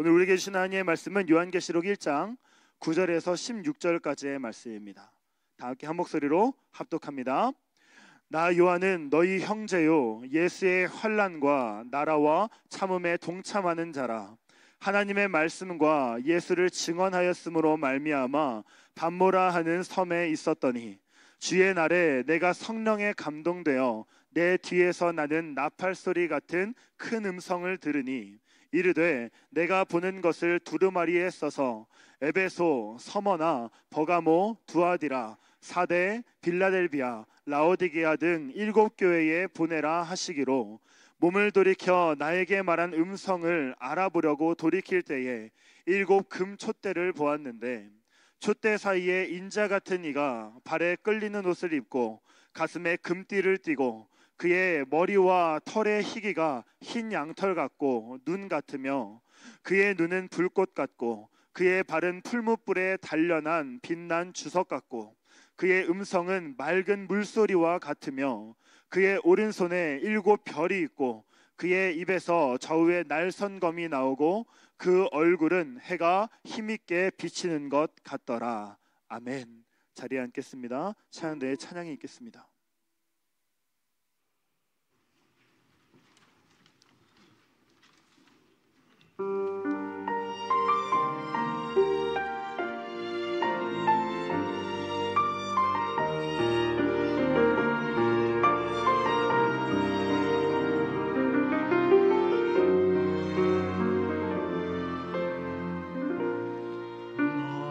오늘 우리에게 주신 하나님의 말씀은 요한계시록 1장 9절에서 16절까지의 말씀입니다. 다 함께 한 목소리로 합독합니다. 나 요한은 너희 형제요 예수의 환난과 나라와 참음에 동참하는 자라. 하나님의 말씀과 예수를 증언하였으므로 말미암아 밤모라 하는 섬에 있었더니 주의 날에 내가 성령에 감동되어 내 뒤에서 나는 나팔 소리 같은 큰 음성을 들으니 이르되 내가 보는 것을 두루마리에 써서 에베소, 서머나, 버가모, 두아디라, 사대, 빌라델비아, 라오디게아 등 7교회에 보내라 하시기로 몸을 돌이켜 나에게 말한 음성을 알아보려고 돌이킬 때에 7 금촛대를 보았는데 촛대 사이에 인자 같은 이가 발에 끌리는 옷을 입고 가슴에 금띠를 띠고 그의 머리와 털의 희기가 흰 양털 같고 눈 같으며 그의 눈은 불꽃 같고 그의 발은 풀무불에 단련한 빛난 주석 같고 그의 음성은 맑은 물소리와 같으며 그의 오른손에 7 별이 있고 그의 입에서 좌우에 날선검이 나오고 그 얼굴은 해가 힘있게 비치는 것 같더라. 아멘. 자리에 앉겠습니다. 찬양대에 찬양이 있겠습니다.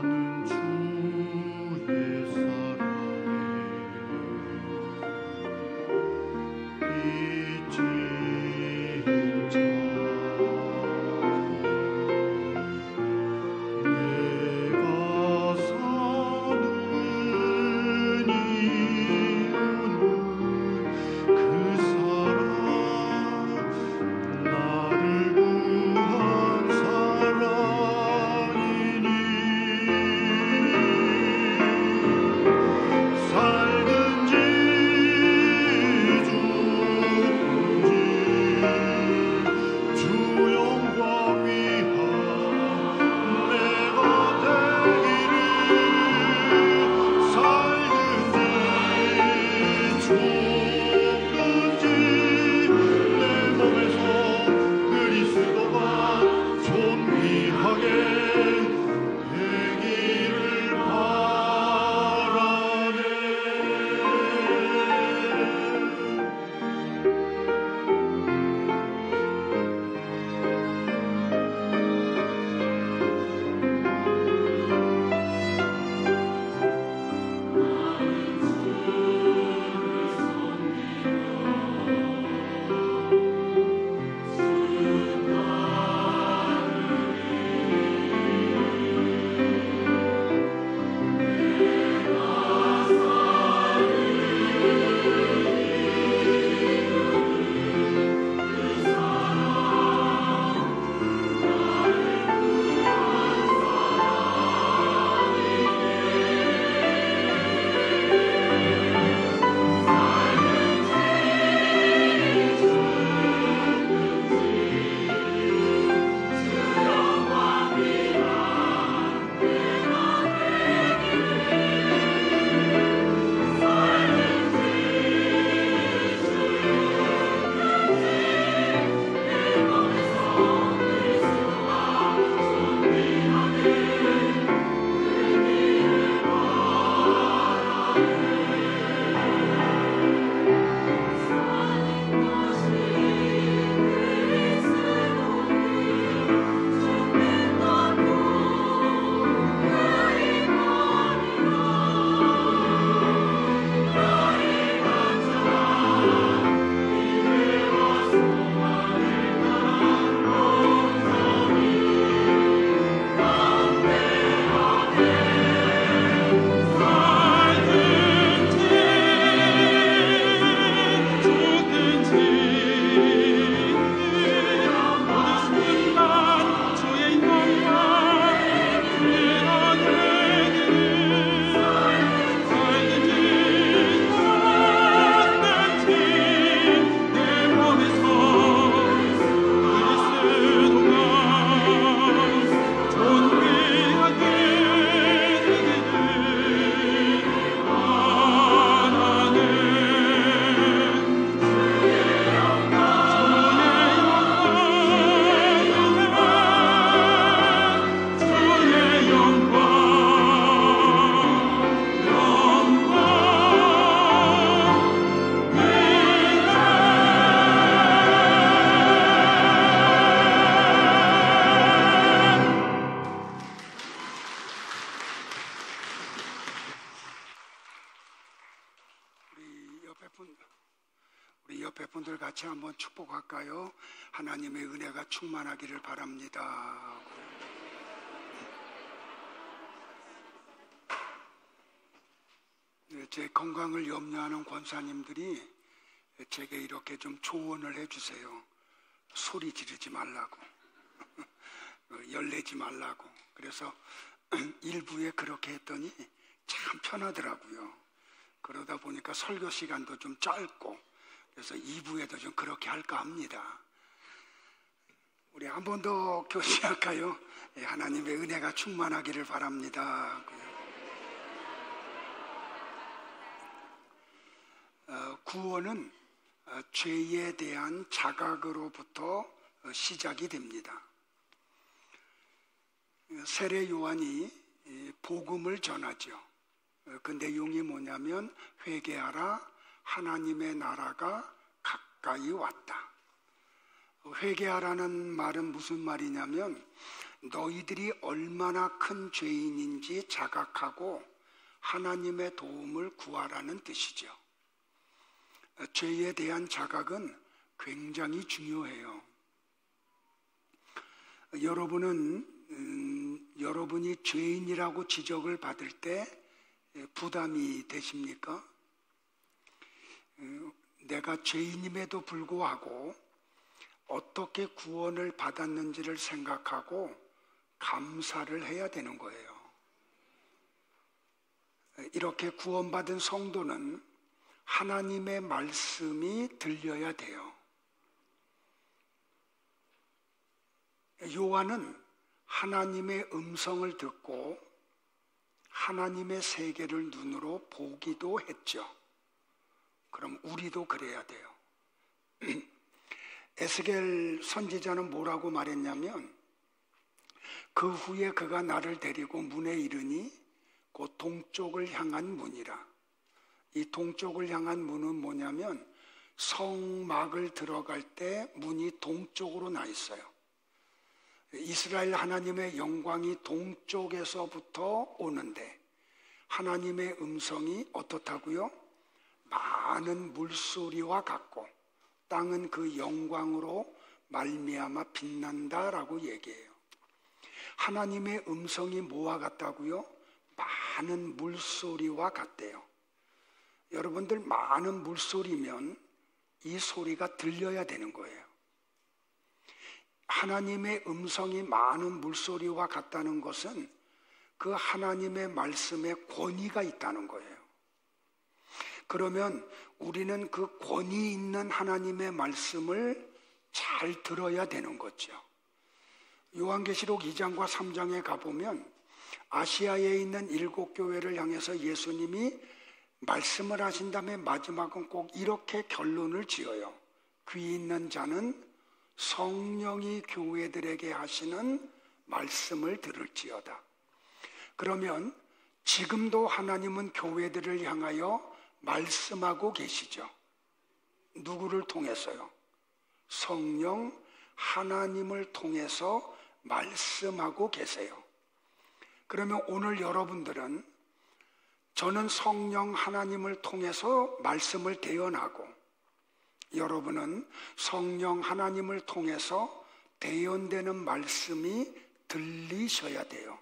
나는 주의 사랑에 옆에 분들 같이 한번 축복할까요? 하나님의 은혜가 충만하기를 바랍니다. 제 건강을 염려하는 권사님들이 제게 이렇게 좀 조언을 해주세요. 소리 지르지 말라고, 열내지 말라고. 그래서 일부에 그렇게 했더니 참 편하더라고요. 그러다 보니까 설교 시간도 좀 짧고, 그래서 2부에도 좀 그렇게 할까 합니다. 우리 한 번 더 교시할까요? 하나님의 은혜가 충만하기를 바랍니다. 구원은 죄에 대한 자각으로부터 시작이 됩니다. 세례 요한이 복음을 전하죠. 그 내용이 뭐냐면 회개하라, 하나님의 나라가 가까이 왔다. 회개하라는 말은 무슨 말이냐면 너희들이 얼마나 큰 죄인인지 자각하고 하나님의 도움을 구하라는 뜻이죠. 죄에 대한 자각은 굉장히 중요해요. 여러분이 죄인이라고 지적을 받을 때 부담이 되십니까? 내가 죄인임에도 불구하고 어떻게 구원을 받았는지를 생각하고 감사를 해야 되는 거예요. 이렇게 구원받은 성도는 하나님의 말씀이 들려야 돼요. 요한은 하나님의 음성을 듣고 하나님의 세계를 눈으로 보기도 했죠. 그럼 우리도 그래야 돼요. 에스겔 선지자는 뭐라고 말했냐면 그 후에 그가 나를 데리고 문에 이르니 곧 동쪽을 향한 문이라. 이 동쪽을 향한 문은 뭐냐면 성막을 들어갈 때 문이 동쪽으로 나 있어요. 이스라엘 하나님의 영광이 동쪽에서부터 오는데 하나님의 음성이 어떻다고요? 많은 물소리와 같고 땅은 그 영광으로 말미암아 빛난다라고 얘기해요. 하나님의 음성이 뭐와 같다고요? 많은 물소리와 같대요. 여러분들 많은 물소리면 이 소리가 들려야 되는 거예요. 하나님의 음성이 많은 물소리와 같다는 것은 그 하나님의 말씀에 권위가 있다는 거예요. 그러면 우리는 그 권위 있는 하나님의 말씀을 잘 들어야 되는 거죠. 요한계시록 2장과 3장에 가보면 아시아에 있는 7교회를 향해서 예수님이 말씀을 하신 다음에 마지막은 꼭 이렇게 결론을 지어요. 귀 있는 자는 성령이 교회들에게 하시는 말씀을 들을지어다. 그러면 지금도 하나님은 교회들을 향하여 말씀하고 계시죠. 누구를 통해서요? 성령 하나님을 통해서 말씀하고 계세요. 그러면 오늘 여러분들은 저는 성령 하나님을 통해서 말씀을 대언하고 여러분은 성령 하나님을 통해서 대언되는 말씀이 들리셔야 돼요.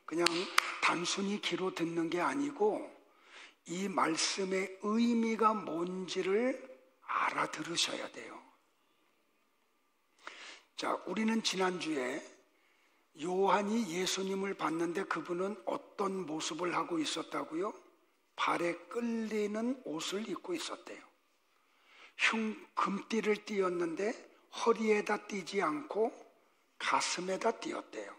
그냥 단순히 귀로 듣는 게 아니고 이 말씀의 의미가 뭔지를 알아들으셔야 돼요. 자, 우리는 지난주에 요한이 예수님을 봤는데 그분은 어떤 모습을 하고 있었다고요? 발에 끌리는 옷을 입고 있었대요. 금띠를 띄었는데 허리에다 띄지 않고 가슴에다 띄었대요.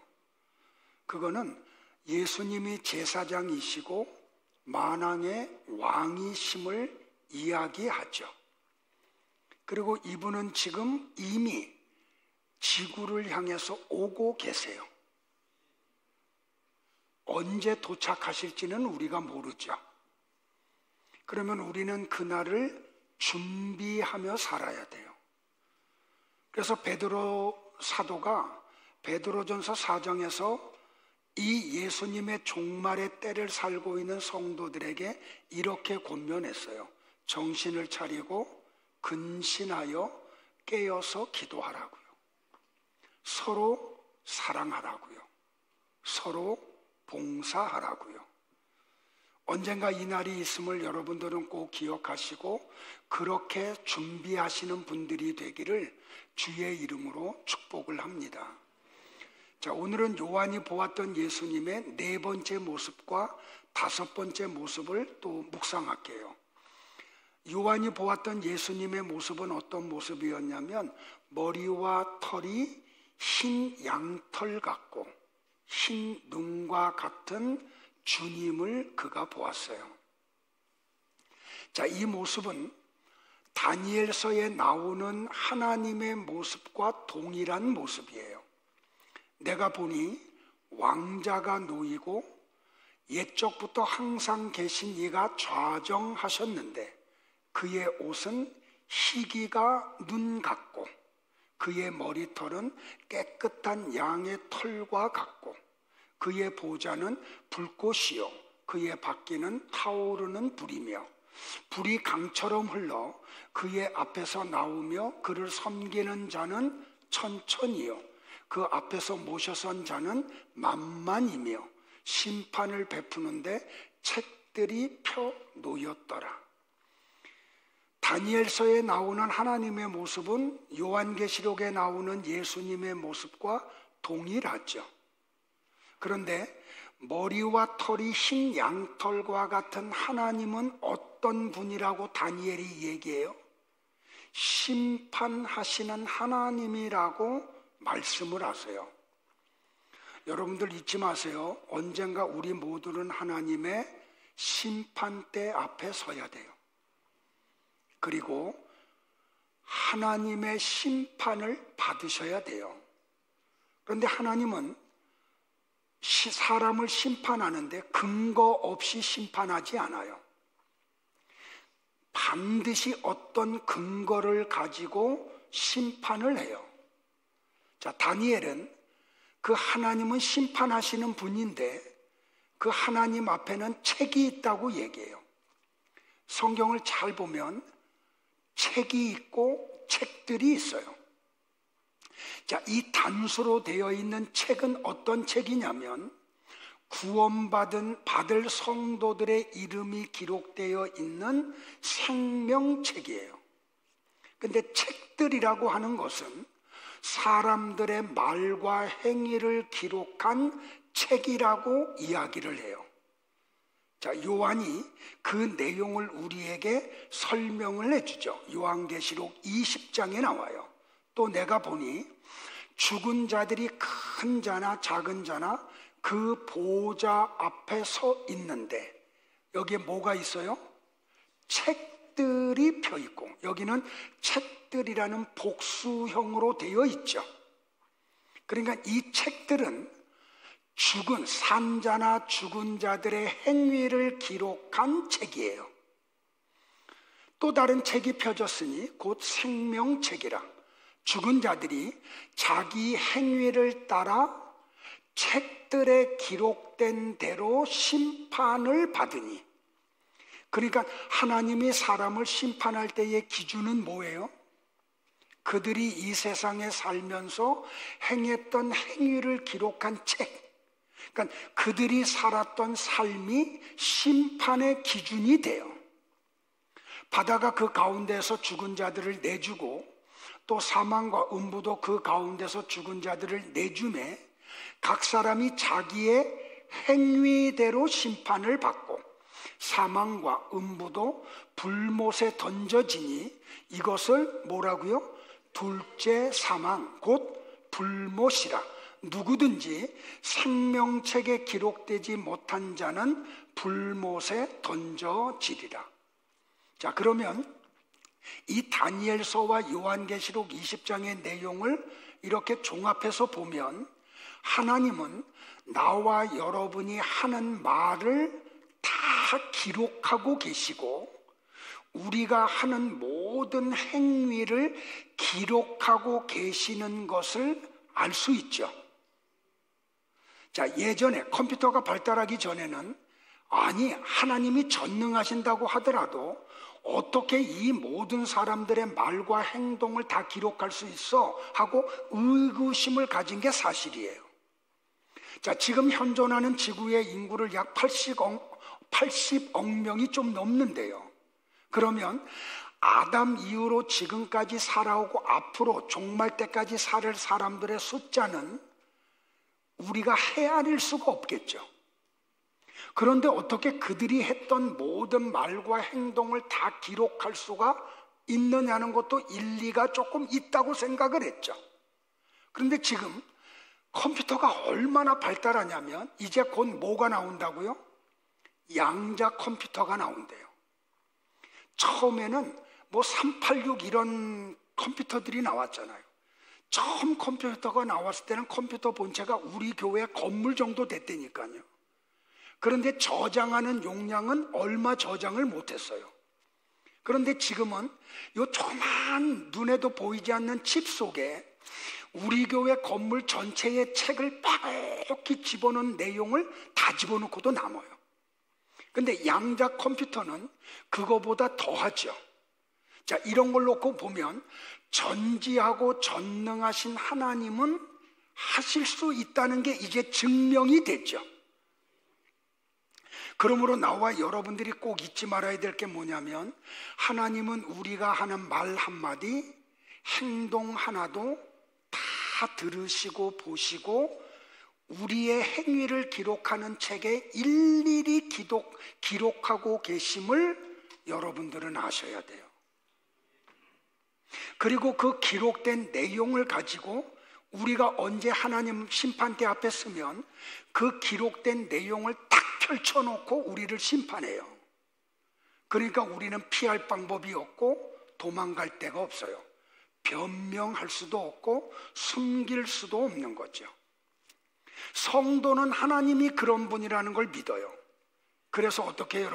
그거는 예수님이 제사장이시고 만왕의 왕이심을 이야기하죠. 그리고 이분은 지금 이미 지구를 향해서 오고 계세요. 언제 도착하실지는 우리가 모르죠. 그러면 우리는 그날을 준비하며 살아야 돼요. 그래서 베드로 사도가 베드로전서 4장에서 이 예수님의 종말의 때를 살고 있는 성도들에게 이렇게 권면했어요. 정신을 차리고 근신하여 깨어서 기도하라고요. 서로 사랑하라고요. 서로 봉사하라고요. 언젠가 이 날이 있음을 여러분들은 꼭 기억하시고 그렇게 준비하시는 분들이 되기를 주의 이름으로 축복을 합니다. 자, 오늘은 요한이 보았던 예수님의 네 번째 모습과 다섯 번째 모습을 또 묵상할게요. 요한이 보았던 예수님의 모습은 어떤 모습이었냐면 머리와 털이 흰 양털 같고 흰 눈과 같은 주님을 그가 보았어요. 자, 이 모습은 다니엘서에 나오는 하나님의 모습과 동일한 모습이에요. 내가 보니 왕자가 놓이고 옛적부터 항상 계신 이가 좌정하셨는데 그의 옷은 희기가 눈 같고 그의 머리털은 깨끗한 양의 털과 같고 그의 보좌는 불꽃이요 그의 바퀴는 타오르는 불이며 불이 강처럼 흘러 그의 앞에서 나오며 그를 섬기는 자는 천천히요 그 앞에서 모셔선 자는 만만이며 심판을 베푸는데 책들이 펴 놓였더라. 다니엘서에 나오는 하나님의 모습은 요한계시록에 나오는 예수님의 모습과 동일하죠. 그런데 머리와 털이 흰 양털과 같은 하나님은 어떤 분이라고 다니엘이 얘기해요? 심판하시는 하나님이라고 말씀을 하세요. 여러분들 잊지 마세요. 언젠가 우리 모두는 하나님의 심판대 앞에 서야 돼요. 그리고 하나님의 심판을 받으셔야 돼요. 그런데 하나님은 사람을 심판하는데 근거 없이 심판하지 않아요. 반드시 어떤 근거를 가지고 심판을 해요. 자, 다니엘은 그 하나님은 심판하시는 분인데 그 하나님 앞에는 책이 있다고 얘기해요. 성경을 잘 보면 책이 있고 책들이 있어요. 자, 이 단수로 되어 있는 책은 어떤 책이냐면 받을 성도들의 이름이 기록되어 있는 생명책이에요. 근데 책들이라고 하는 것은 사람들의 말과 행위를 기록한 책이라고 이야기를 해요. 자, 요한이 그 내용을 우리에게 설명을 해주죠. 요한계시록 20장에 나와요. 또 내가 보니 죽은 자들이 큰 자나 작은 자나 그 보좌 앞에 서 있는데 여기에 뭐가 있어요? 책들이 펴 있고, 여기는 책들이라는 복수형으로 되어 있죠. 그러니까 이 책들은 죽은 산자나 죽은 자들의 행위를 기록한 책이에요. 또 다른 책이 펴졌으니 곧 생명책이라. 죽은 자들이 자기 행위를 따라 책들에 기록된 대로 심판을 받으니. 그러니까 하나님이 사람을 심판할 때의 기준은 뭐예요? 그들이 이 세상에 살면서 행했던 행위를 기록한 책. 그러니까 그들이 살았던 삶이 심판의 기준이 돼요. 바다가 그 가운데서 죽은 자들을 내주고 또 사망과 음부도 그 가운데서 죽은 자들을 내주매 각 사람이 자기의 행위대로 심판을 받고 사망과 음부도 불못에 던져지니 이것을 뭐라고요? 둘째 사망 곧 불못이라. 누구든지 생명책에 기록되지 못한 자는 불못에 던져지리라. 자, 그러면 이 다니엘서와 요한계시록 20장의 내용을 이렇게 종합해서 보면 하나님은 나와 여러분이 하는 말을 다 기록하고 계시고 우리가 하는 모든 행위를 기록하고 계시는 것을 알 수 있죠. 자, 예전에 컴퓨터가 발달하기 전에는 아니 하나님이 전능하신다고 하더라도 어떻게 이 모든 사람들의 말과 행동을 다 기록할 수 있어? 하고 의구심을 가진 게 사실이에요. 자, 지금 현존하는 지구의 인구를 약 80억 명이 좀 넘는데요. 그러면 아담 이후로 지금까지 살아오고 앞으로 종말 때까지 살 사람들의 숫자는 우리가 헤아릴 수가 없겠죠. 그런데 어떻게 그들이 했던 모든 말과 행동을 다 기록할 수가 있느냐는 것도 일리가 조금 있다고 생각을 했죠. 그런데 지금 컴퓨터가 얼마나 발달하냐면 이제 곧 뭐가 나온다고요? 양자 컴퓨터가 나온대요. 처음에는 뭐 386 이런 컴퓨터들이 나왔잖아요. 처음 컴퓨터가 나왔을 때는 컴퓨터 본체가 우리 교회 건물 정도 됐다니까요. 그런데 저장하는 용량은 얼마 저장을 못했어요. 그런데 지금은 이 조그만 눈에도 보이지 않는 칩 속에 우리 교회 건물 전체의 책을 빼곡히 집어넣은 내용을 다 집어넣고도 남아요. 그런데 양자 컴퓨터는 그거보다 더하죠. 자, 이런 걸 놓고 보면 전지하고 전능하신 하나님은 하실 수 있다는 게 이제 증명이 됐죠. 그러므로 나와 여러분들이 꼭 잊지 말아야 될 게 뭐냐면 하나님은 우리가 하는 말 한마디, 행동 하나도 다 들으시고 보시고 우리의 행위를 기록하는 책에 일일이 기록하고 계심을 여러분들은 아셔야 돼요. 그리고 그 기록된 내용을 가지고 우리가 언제 하나님 심판대 앞에 서면 그 기록된 내용을 딱 펼쳐놓고 우리를 심판해요. 그러니까 우리는 피할 방법이 없고 도망갈 데가 없어요. 변명할 수도 없고 숨길 수도 없는 거죠. 성도는 하나님이 그런 분이라는 걸 믿어요. 그래서 어떻게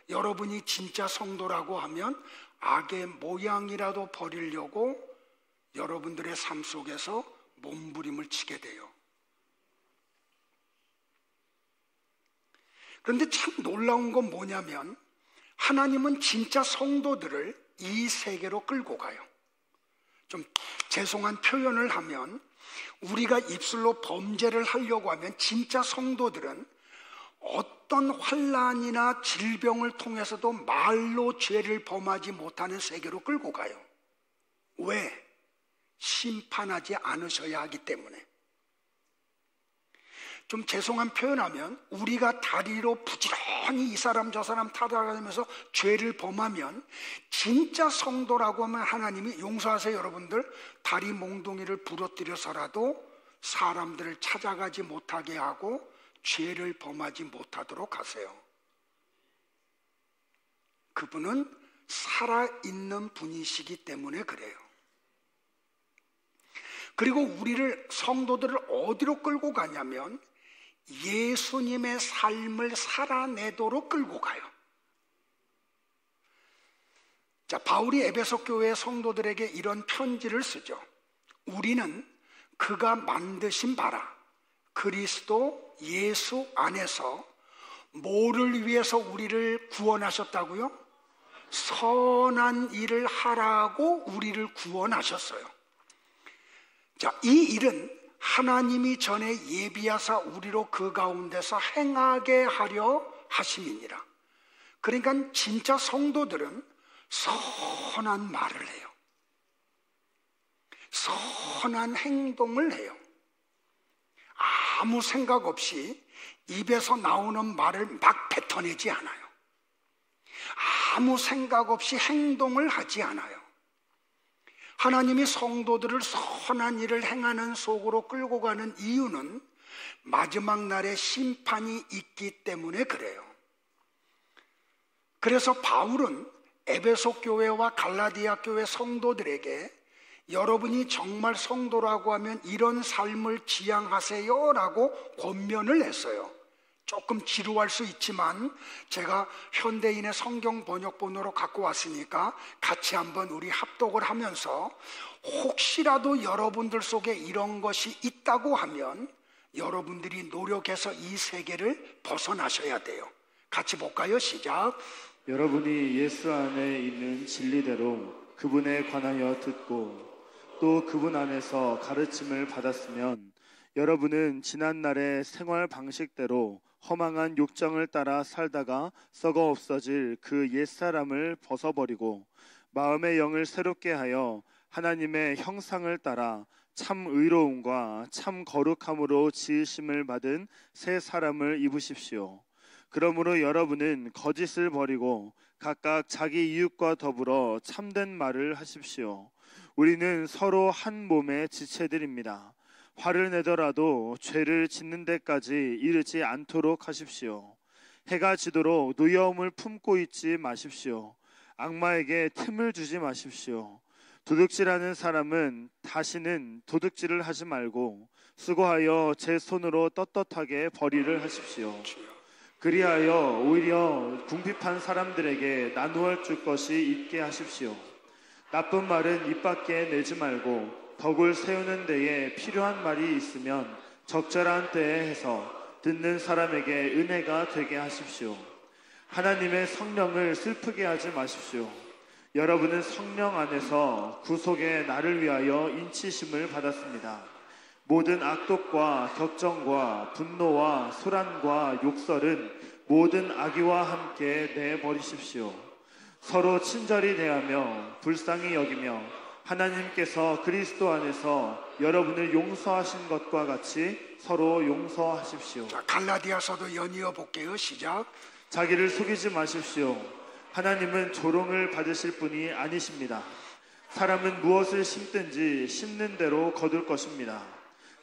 여러분이 진짜 성도라고 하면 악의 모양이라도 버리려고 여러분들의 삶 속에서 몸부림을 치게 돼요. 그런데 참 놀라운 건 뭐냐면 하나님은 진짜 성도들을 이 세계로 끌고 가요. 좀 죄송한 표현을 하면 우리가 입술로 범죄를 하려고 하면 진짜 성도들은 어떤 환난이나 질병을 통해서도 말로 죄를 범하지 못하는 세계로 끌고 가요. 왜? 심판하지 않으셔야 하기 때문에. 좀 죄송한 표현하면 우리가 다리로 부지런히 이 사람 저 사람 타다니면서 죄를 범하면 진짜 성도라고 하면 하나님이 용서하세요 여러분들, 다리 몽둥이를 부러뜨려서라도 사람들을 찾아가지 못하게 하고 죄를 범하지 못하도록 하세요. 그분은 살아있는 분이시기 때문에 그래요. 그리고 우리를 성도들을 어디로 끌고 가냐면 예수님의 삶을 살아내도록 끌고 가요. 자, 바울이 에베소 교회 성도들에게 이런 편지를 쓰죠. 우리는 그가 만드신 바라 그리스도 예수 안에서 뭐를 위해서 우리를 구원하셨다고요? 선한 일을 하라고 우리를 구원하셨어요. 자, 이 일은 하나님이 전에 예비하사 우리로 그 가운데서 행하게 하려 하심이니라. 그러니까 진짜 성도들은 선한 말을 해요. 선한 행동을 해요. 아무 생각 없이 입에서 나오는 말을 막 뱉어내지 않아요. 아무 생각 없이 행동을 하지 않아요. 하나님이 성도들을 선한 일을 행하는 속으로 끌고 가는 이유는 마지막 날에 심판이 있기 때문에 그래요. 그래서 바울은 에베소 교회와 갈라디아 교회 성도들에게 여러분이 정말 성도라고 하면 이런 삶을 지향하세요 라고 권면을 했어요. 조금 지루할 수 있지만 제가 현대인의 성경 번역본으로 갖고 왔으니까 같이 한번 우리 합독을 하면서 혹시라도 여러분들 속에 이런 것이 있다고 하면 여러분들이 노력해서 이 세계를 벗어나셔야 돼요. 같이 볼까요? 시작. 여러분이 예수 안에 있는 진리대로 그분에 관하여 듣고 또 그분 안에서 가르침을 받았으면 여러분은 지난날의 생활 방식대로 허망한 욕정을 따라 살다가 썩어 없어질 그 옛사람을 벗어버리고 마음의 영을 새롭게 하여 하나님의 형상을 따라 참 의로움과 참 거룩함으로 지으심을 받은 새 사람을 입으십시오. 그러므로 여러분은 거짓을 버리고 각각 자기 이웃과 더불어 참된 말을 하십시오. 우리는 서로 한 몸의 지체들입니다. 화를 내더라도 죄를 짓는 데까지 이르지 않도록 하십시오. 해가 지도록 노여움을 품고 있지 마십시오. 악마에게 틈을 주지 마십시오. 도둑질하는 사람은 다시는 도둑질을 하지 말고 수고하여 제 손으로 떳떳하게 벌이를 하십시오. 그리하여 오히려 궁핍한 사람들에게 나누어 줄 것이 있게 하십시오. 나쁜 말은 입 밖에 내지 말고 덕을 세우는 데에 필요한 말이 있으면 적절한 때에 해서 듣는 사람에게 은혜가 되게 하십시오. 하나님의 성령을 슬프게 하지 마십시오. 여러분은 성령 안에서 구속의 나를 위하여 인치심을 받았습니다. 모든 악독과 격정과 분노와 소란과 욕설은 모든 악의와 함께 내버리십시오. 서로 친절히 대하며 불쌍히 여기며 하나님께서 그리스도 안에서 여러분을 용서하신 것과 같이 서로 용서하십시오. 자, 갈라디아서도 연이어 볼게요. 시작. 자기를 속이지 마십시오. 하나님은 조롱을 받으실 분이 아니십니다. 사람은 무엇을 심든지 심는 대로 거둘 것입니다.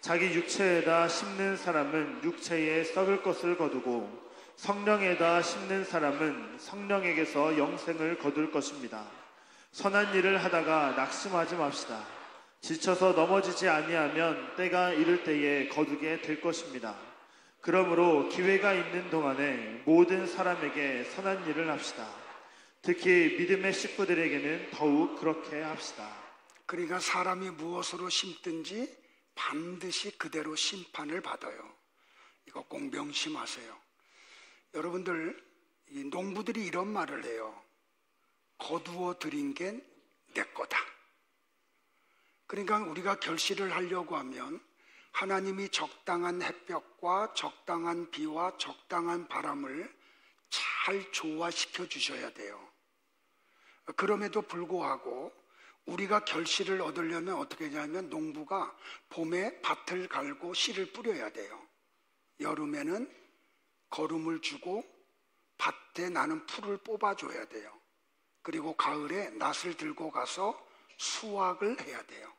자기 육체에다 심는 사람은 육체에 썩을 것을 거두고 성령에다 심는 사람은 성령에게서 영생을 거둘 것입니다. 선한 일을 하다가 낙심하지 맙시다. 지쳐서 넘어지지 아니하면 때가 이를 때에 거두게 될 것입니다. 그러므로 기회가 있는 동안에 모든 사람에게 선한 일을 합시다. 특히 믿음의 식구들에게는 더욱 그렇게 합시다. 그러니까 사람이 무엇으로 심든지 반드시 그대로 심판을 받아요. 이거 꼭 명심하세요. 여러분들, 이 농부들이 이런 말을 해요. 거두어 들인 게 내 거다. 그러니까 우리가 결실을 하려고 하면 하나님이 적당한 햇볕과 적당한 비와 적당한 바람을 잘 조화시켜 주셔야 돼요. 그럼에도 불구하고 우리가 결실을 얻으려면 어떻게 하냐면 농부가 봄에 밭을 갈고 씨를 뿌려야 돼요. 여름에는 거름을 주고 밭에 나는 풀을 뽑아줘야 돼요. 그리고 가을에 낫을 들고 가서 수확을 해야 돼요.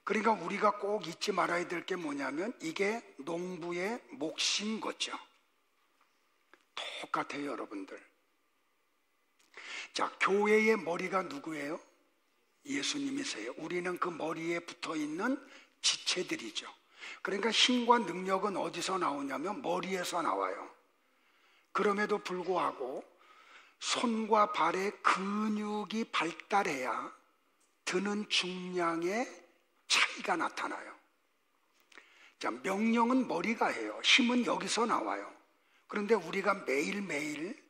그러니까 우리가 꼭 잊지 말아야 될 게 뭐냐면 이게 농부의 몫인 거죠. 똑같아요, 여러분들. 자, 교회의 머리가 누구예요? 예수님이세요. 우리는 그 머리에 붙어 있는 지체들이죠. 그러니까 힘과 능력은 어디서 나오냐면 머리에서 나와요. 그럼에도 불구하고 손과 발의 근육이 발달해야 드는 중량의 차이가 나타나요. 자, 명령은 머리가 해요. 힘은 여기서 나와요. 그런데 우리가 매일매일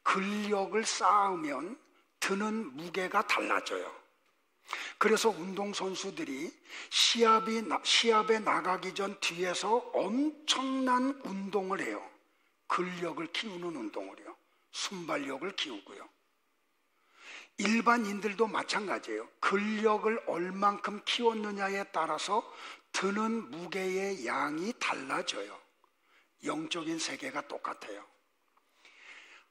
근력을 쌓으면 드는 무게가 달라져요. 그래서 운동선수들이 시합에 나가기 전 뒤에서 엄청난 운동을 해요. 근력을 키우는 운동을요. 순발력을 키우고요. 일반인들도 마찬가지예요. 근력을 얼만큼 키웠느냐에 따라서 드는 무게의 양이 달라져요. 영적인 세계가 똑같아요.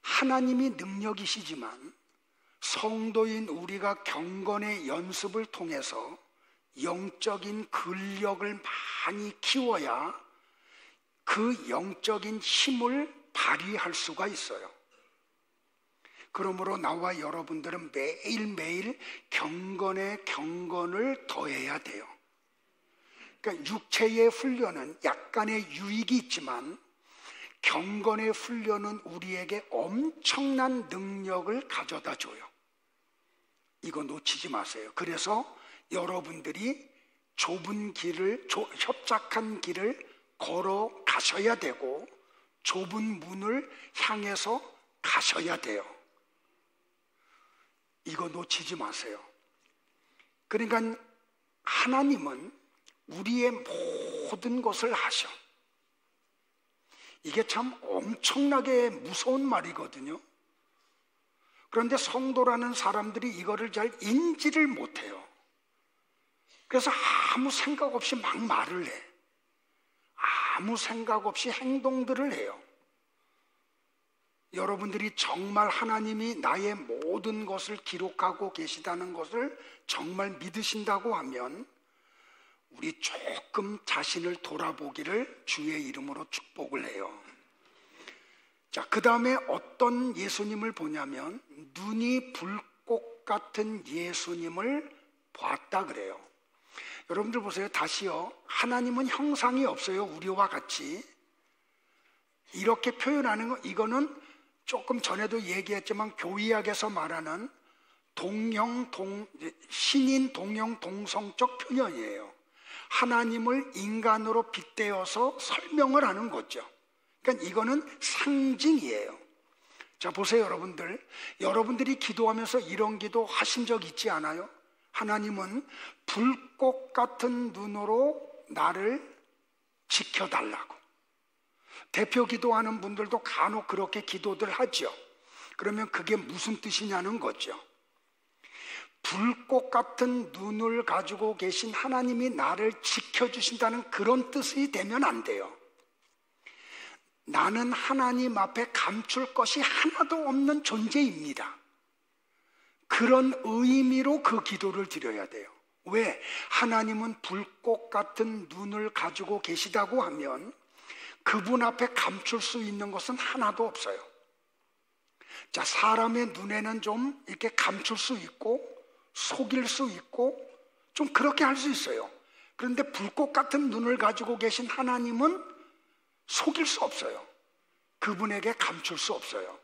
하나님이 능력이시지만 성도인 우리가 경건의 연습을 통해서 영적인 근력을 많이 키워야 그 영적인 힘을 발휘할 수가 있어요. 그러므로 나와 여러분들은 매일매일 경건에 경건을 더해야 돼요. 그러니까 육체의 훈련은 약간의 유익이 있지만 경건의 훈련은 우리에게 엄청난 능력을 가져다 줘요. 이거 놓치지 마세요. 그래서 여러분들이 좁은 길을, 협착한 길을 걸어가셔야 되고 좁은 문을 향해서 가셔야 돼요. 이거 놓치지 마세요. 그러니까 하나님은 우리의 모든 것을 아셔. 이게 참 엄청나게 무서운 말이거든요. 그런데 성도라는 사람들이 이거를 잘 인지를 못해요. 그래서 아무 생각 없이 막 말을 해. 아무 생각 없이 행동들을 해요. 여러분들이 정말 하나님이 나의 모든 것을 기록하고 계시다는 것을 정말 믿으신다고 하면 우리 조금 자신을 돌아보기를 주의 이름으로 축복을 해요. 자, 그 다음에 어떤 예수님을 보냐면 눈이 불꽃 같은 예수님을 봤다 그래요. 여러분들 보세요. 다시요. 하나님은 형상이 없어요. 우리와 같이. 이렇게 표현하는 거, 이거는 조금 전에도 얘기했지만 교의학에서 말하는 신인 동형 동성적 표현이에요. 하나님을 인간으로 빗대어서 설명을 하는 거죠. 그러니까 이거는 상징이에요. 자, 보세요, 여러분들. 여러분들이 기도하면서 이런 기도 하신 적 있지 않아요? 하나님은 불꽃 같은 눈으로 나를 지켜달라고. 대표 기도하는 분들도 간혹 그렇게 기도들 하죠. 그러면 그게 무슨 뜻이냐는 거죠. 불꽃 같은 눈을 가지고 계신 하나님이 나를 지켜주신다는 그런 뜻이 되면 안 돼요. 나는 하나님 앞에 감출 것이 하나도 없는 존재입니다. 그런 의미로 그 기도를 드려야 돼요. 왜? 하나님은 불꽃 같은 눈을 가지고 계시다고 하면 그분 앞에 감출 수 있는 것은 하나도 없어요. 자, 사람의 눈에는 좀 이렇게 감출 수 있고 속일 수 있고 좀 그렇게 할 수 있어요. 그런데 불꽃 같은 눈을 가지고 계신 하나님은 속일 수 없어요. 그분에게 감출 수 없어요.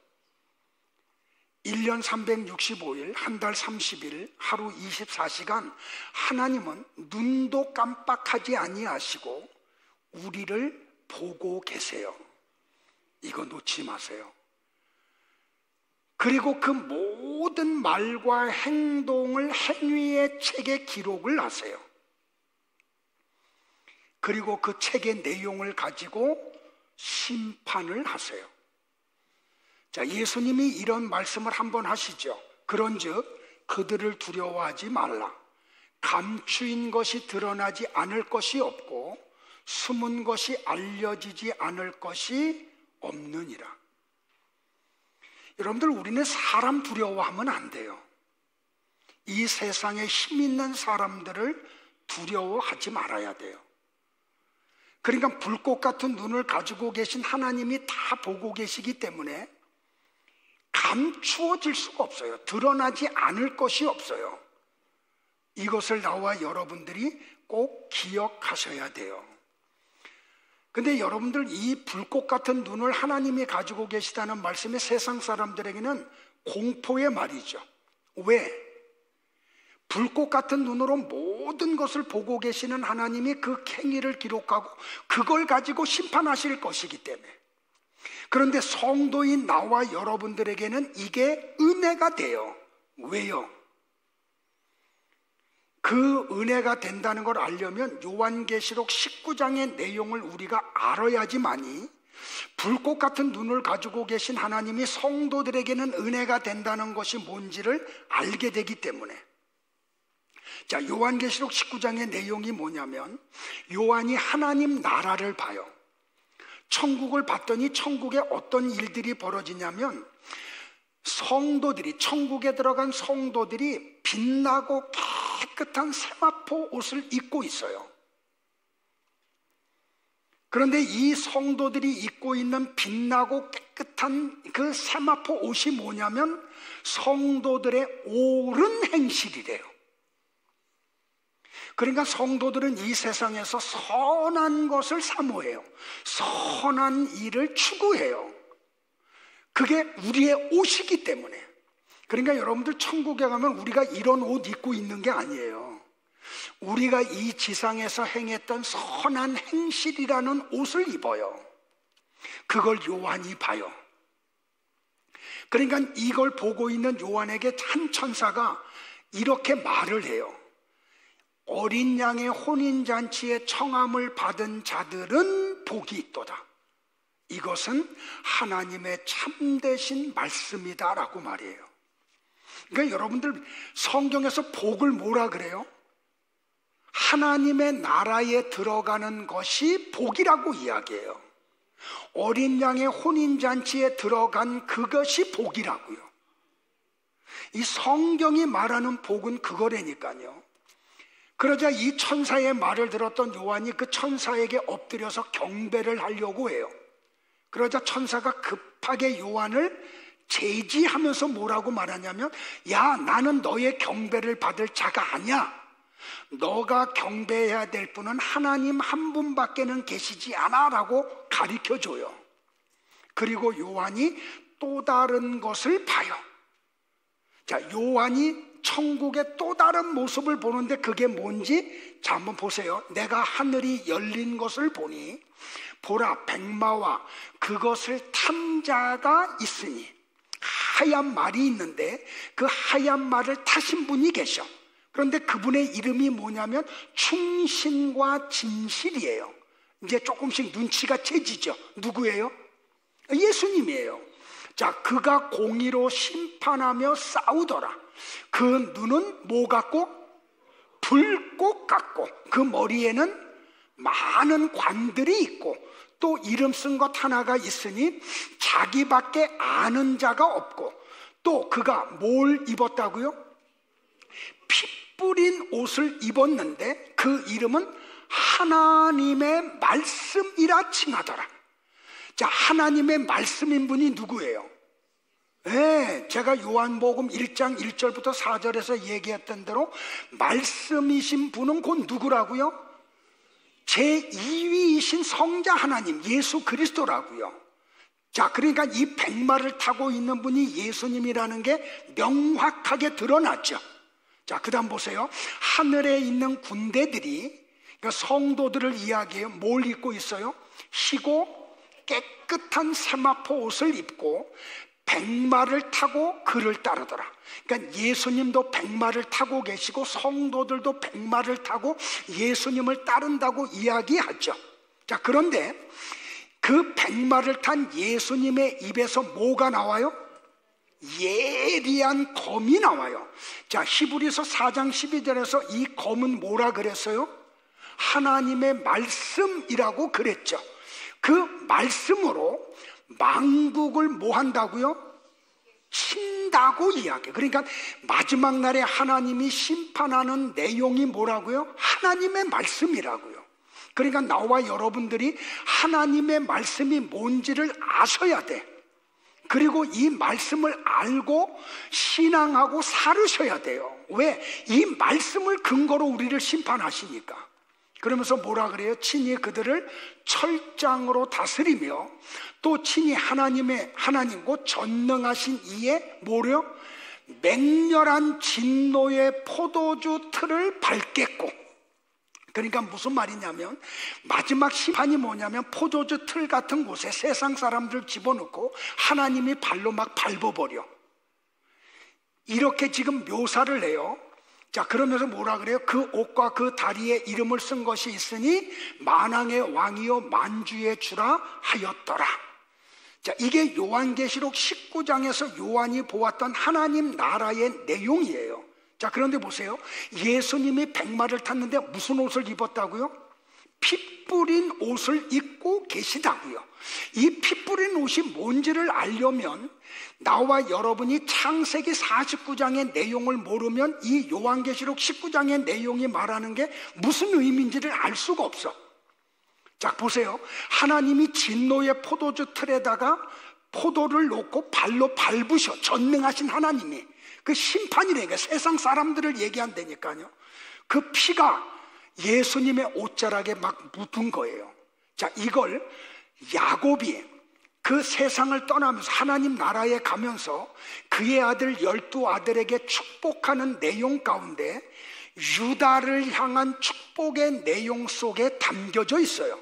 1년 365일, 한 달 30일, 하루 24시간 하나님은 눈도 깜빡하지 아니하시고 우리를 보고 계세요. 이거 놓지 마세요. 그리고 그 모든 말과 행동을 행위의 책에 기록을 하세요. 그리고 그 책의 내용을 가지고 심판을 하세요. 자, 예수님이 이런 말씀을 한번 하시죠. 그런즉 그들을 두려워하지 말라. 감추인 것이 드러나지 않을 것이 없고 숨은 것이 알려지지 않을 것이 없느니라. 여러분들, 우리는 사람 두려워하면 안 돼요. 이 세상에 힘 있는 사람들을 두려워하지 말아야 돼요. 그러니까 불꽃 같은 눈을 가지고 계신 하나님이 다 보고 계시기 때문에 감추어질 수가 없어요. 드러나지 않을 것이 없어요. 이것을 나와 여러분들이 꼭 기억하셔야 돼요. 근데 여러분들, 이 불꽃 같은 눈을 하나님이 가지고 계시다는 말씀이 세상 사람들에게는 공포의 말이죠. 왜? 불꽃 같은 눈으로 모든 것을 보고 계시는 하나님이 그 행위를 기록하고 그걸 가지고 심판하실 것이기 때문에. 그런데 성도인 나와 여러분들에게는 이게 은혜가 돼요. 왜요? 그 은혜가 된다는 걸 알려면 요한계시록 19장의 내용을 우리가 알아야지만이 불꽃 같은 눈을 가지고 계신 하나님이 성도들에게는 은혜가 된다는 것이 뭔지를 알게 되기 때문에. 자, 요한계시록 19장의 내용이 뭐냐면 요한이 하나님 나라를 봐요. 천국을 봤더니 천국에 어떤 일들이 벌어지냐면 성도들이, 천국에 들어간 성도들이 빛나고 깨끗한 세마포 옷을 입고 있어요. 그런데 이 성도들이 입고 있는 빛나고 깨끗한 그 세마포 옷이 뭐냐면 성도들의 옳은 행실이래요. 그러니까 성도들은 이 세상에서 선한 것을 사모해요. 선한 일을 추구해요. 그게 우리의 옷이기 때문에. 그러니까 여러분들, 천국에 가면 우리가 이런 옷 입고 있는 게 아니에요. 우리가 이 지상에서 행했던 선한 행실이라는 옷을 입어요. 그걸 요한이 봐요. 그러니까 이걸 보고 있는 요한에게 한 천사가 이렇게 말을 해요. 어린 양의 혼인잔치에 청함을 받은 자들은 복이 있도다. 이것은 하나님의 참되신 말씀이다 라고 말해요. 그러니까 여러분들 성경에서 복을 뭐라 그래요? 하나님의 나라에 들어가는 것이 복이라고 이야기해요. 어린 양의 혼인잔치에 들어간 그것이 복이라고요. 이 성경이 말하는 복은 그거라니까요. 그러자 이 천사의 말을 들었던 요한이 그 천사에게 엎드려서 경배를 하려고 해요. 그러자 천사가 급하게 요한을 제지하면서 뭐라고 말하냐면, 야, 나는 너의 경배를 받을 자가 아니야. 너가 경배해야 될 분은 하나님 한 분밖에는 계시지 않아 라고 가르쳐줘요. 그리고 요한이 또 다른 것을 봐요. 자, 요한이 천국의 또 다른 모습을 보는데 그게 뭔지 자 한번 보세요. 내가 하늘이 열린 것을 보니 보라, 백마와 그것을 탄 자가 있으니, 하얀 말이 있는데 그 하얀 말을 타신 분이 계셔. 그런데 그분의 이름이 뭐냐면 충신과 진실이에요. 이제 조금씩 눈치가 채지죠. 누구예요? 예수님이에요. 자, 그가 공의로 심판하며 싸우더라. 그 눈은 뭐 같고? 불꽃 같고, 그 머리에는 많은 관들이 있고, 또 이름 쓴 것 하나가 있으니 자기밖에 아는 자가 없고, 또 그가 뭘 입었다고요? 피 뿌린 옷을 입었는데 그 이름은 하나님의 말씀이라 칭하더라. 자, 하나님의 말씀인 분이 누구예요? 네, 제가 요한복음 1장 1절부터 4절에서 얘기했던 대로 말씀이신 분은 곧 누구라고요? 제2위이신 성자 하나님 예수 그리스도라고요. 자, 그러니까 이 백마를 타고 있는 분이 예수님이라는 게 명확하게 드러났죠. 자, 그 다음 보세요. 하늘에 있는 군대들이, 그러니까 성도들을 이야기해요. 뭘 입고 있어요? 희고 깨끗한 세마포 옷을 입고 백마를 타고 그를 따르더라. 그러니까 예수님도 백마를 타고 계시고 성도들도 백마를 타고 예수님을 따른다고 이야기하죠. 자, 그런데 그 백마를 탄 예수님의 입에서 뭐가 나와요? 예리한 검이 나와요. 자, 히브리서 4장 12절에서 이 검은 뭐라 그랬어요? 하나님의 말씀이라고 그랬죠. 그 말씀으로 만국을 뭐 한다고요? 친다고 이야기해요. 그러니까 마지막 날에 하나님이 심판하는 내용이 뭐라고요? 하나님의 말씀이라고요. 그러니까 나와 여러분들이 하나님의 말씀이 뭔지를 아셔야 돼. 그리고 이 말씀을 알고 신앙하고 살으셔야 돼요. 왜? 이 말씀을 근거로 우리를 심판하시니까. 그러면서 뭐라 그래요? 친히 그들을 철장으로 다스리며 또 친히 하나님 곧 전능하신 이의 뭐래요? 맹렬한 진노의 포도주 틀을 밟겠고. 그러니까 무슨 말이냐면 마지막 심판이 뭐냐면 포도주 틀 같은 곳에 세상 사람들 집어넣고 하나님이 발로 막 밟아버려. 이렇게 지금 묘사를 해요. 자, 그러면서 뭐라 그래요? 그 옷과 그 다리에 이름을 쓴 것이 있으니 만왕의 왕이요 만주의 주라 하였더라. 자, 이게 요한계시록 19장에서 요한이 보았던 하나님 나라의 내용이에요. 자, 그런데 보세요. 예수님이 백마를 탔는데 무슨 옷을 입었다고요? 피 뿌린 옷을 입고 계시다고요. 이 피 뿌린 옷이 뭔지를 알려면 나와 여러분이 창세기 49장의 내용을 모르면 이 요한계시록 19장의 내용이 말하는 게 무슨 의미인지를 알 수가 없어. 자, 보세요. 하나님이 진노의 포도주 틀에다가 포도를 놓고 발로 밟으셔. 전능하신 하나님이. 그 심판이라니까 세상 사람들을 얘기한다니까요. 그 피가 예수님의 옷자락에 막 묻은 거예요. 자, 이걸 야곱이 그 세상을 떠나면서 하나님 나라에 가면서 그의 아들 12아들에게 축복하는 내용 가운데 유다를 향한 축복의 내용 속에 담겨져 있어요.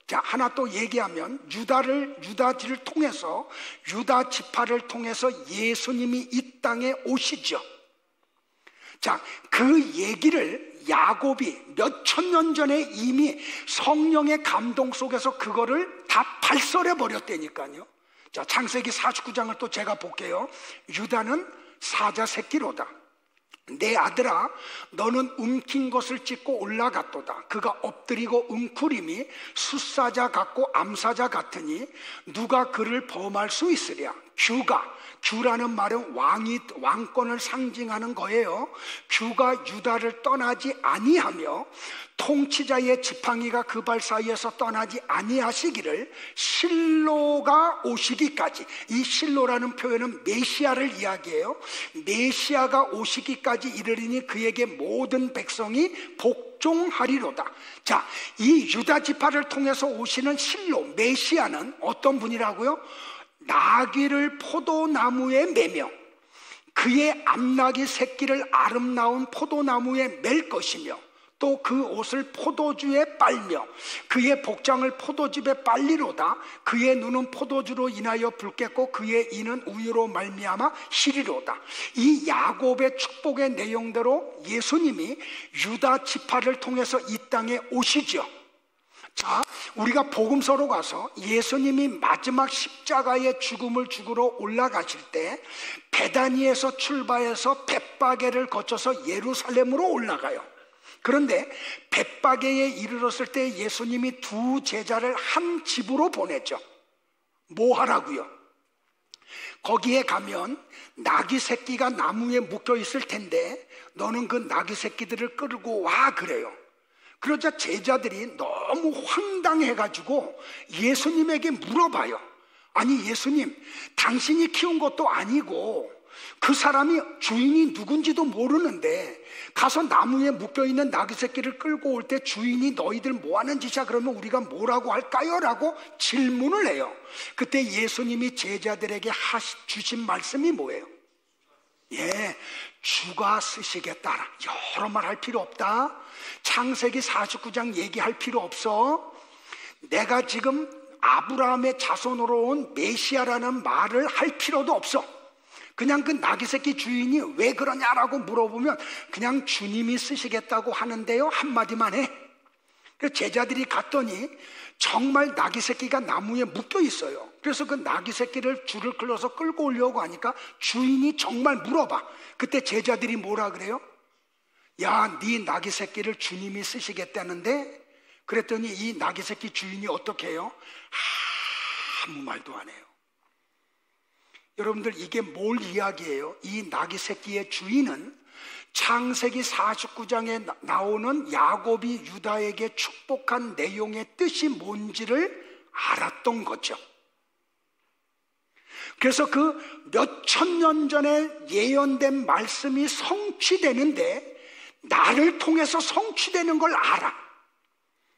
자, 하나 또 얘기하면 유다지를 통해서, 유다 지파를 통해서 예수님이 이 땅에 오시죠. 자, 그 얘기를 야곱이 몇천 년 전에 이미 성령의 감동 속에서 그거를 다 발설해 버렸다니까요. 자, 창세기 49장을 또 제가 볼게요. 유다는 사자 새끼로다. 내 아들아, 너는 움킨 것을 찢고 올라갔도다. 그가 엎드리고 웅크림이 숫사자 같고 암사자 같으니 누가 그를 범할 수 있으랴. 규라는 말은 왕권을 상징하는 거예요. 규가 유다를 떠나지 아니하며 통치자의 지팡이가 그 발 사이에서 떠나지 아니하시기를 실로가 오시기까지. 이 실로라는 표현은 메시아를 이야기해요. 메시아가 오시기까지 이르리니 그에게 모든 백성이 복종하리로다. 자, 이 유다 지파를 통해서 오시는 실로, 메시아는 어떤 분이라고요? 나귀를 포도나무에 매며 그의 암나귀 새끼를 아름다운 포도나무에 맬 것이며 또 그 옷을 포도주에 빨며 그의 복장을 포도즙에 빨리로다. 그의 눈은 포도주로 인하여 붉겠고 그의 이는 우유로 말미암아 시리로다. 이 야곱의 축복의 내용대로 예수님이 유다 지파를 통해서 이 땅에 오시죠. 자, 우리가 복음서로 가서 예수님이 마지막 십자가의 죽음을 죽으러 올라가실 때 베다니에서 출발해서 벳바게를 거쳐서 예루살렘으로 올라가요. 그런데 벳바게에 이르렀을 때 예수님이 두 제자를 한 집으로 보냈죠. 뭐 하라고요? 거기에 가면 나귀 새끼가 나무에 묶여 있을 텐데 너는 그 나귀 새끼들을 끌고 와 그래요. 그러자 제자들이 너무 황당해가지고 예수님에게 물어봐요. 아니 예수님, 당신이 키운 것도 아니고 그 사람이 주인이 누군지도 모르는데 가서 나무에 묶여있는 나귀 새끼를 끌고 올 때 주인이 너희들 뭐하는 짓이야? 그러면 우리가 뭐라고 할까요? 라고 질문을 해요. 그때 예수님이 제자들에게 주신 말씀이 뭐예요? 주가 쓰시겠다. 여러 말 할 필요 없다. 창세기 49장 얘기할 필요 없어. 내가 지금 아브라함의 자손으로 온 메시아라는 말을 할 필요도 없어. 그냥 그 나귀 새끼 주인이 왜 그러냐라고 물어보면 그냥 주님이 쓰시겠다고 하는데요, 한마디만 해. 그래서 제자들이 갔더니 정말 나귀 새끼가 나무에 묶여 있어요. 그래서 그 나귀 새끼를 줄을 끌어서 끌고 오려고 하니까 주인이 정말 물어봐. 그때 제자들이 뭐라 그래요? 야, 네 나귀 새끼를 주님이 쓰시겠다는데? 그랬더니 이 나귀 새끼 주인이 어떻게 해요? 아무 말도 안 해요. 여러분들, 이게 뭘 이야기해요? 이 나귀 새끼의 주인은 창세기 49장에 나오는 야곱이 유다에게 축복한 내용의 뜻이 뭔지를 알았던 거죠. 그래서 그 몇천 년 전에 예언된 말씀이 성취되는데 나를 통해서 성취되는 걸 알아.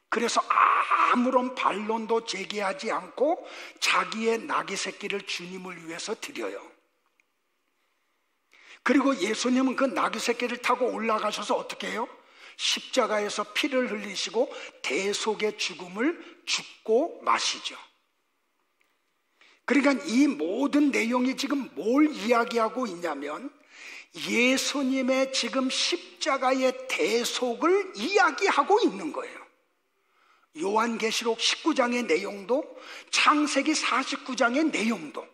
그래서 아무런 반론도 제기하지 않고 자기의 나귀 새끼를 주님을 위해서 드려요. 그리고 예수님은 그 나귀 새끼를 타고 올라가셔서 어떻게 해요? 십자가에서 피를 흘리시고 대속의 죽음을 죽고 마시죠. 그러니까 이 모든 내용이 지금 뭘 이야기하고 있냐면 예수님의 지금 십자가의 대속을 이야기하고 있는 거예요. 요한계시록 19장의 내용도 창세기 49장의 내용도.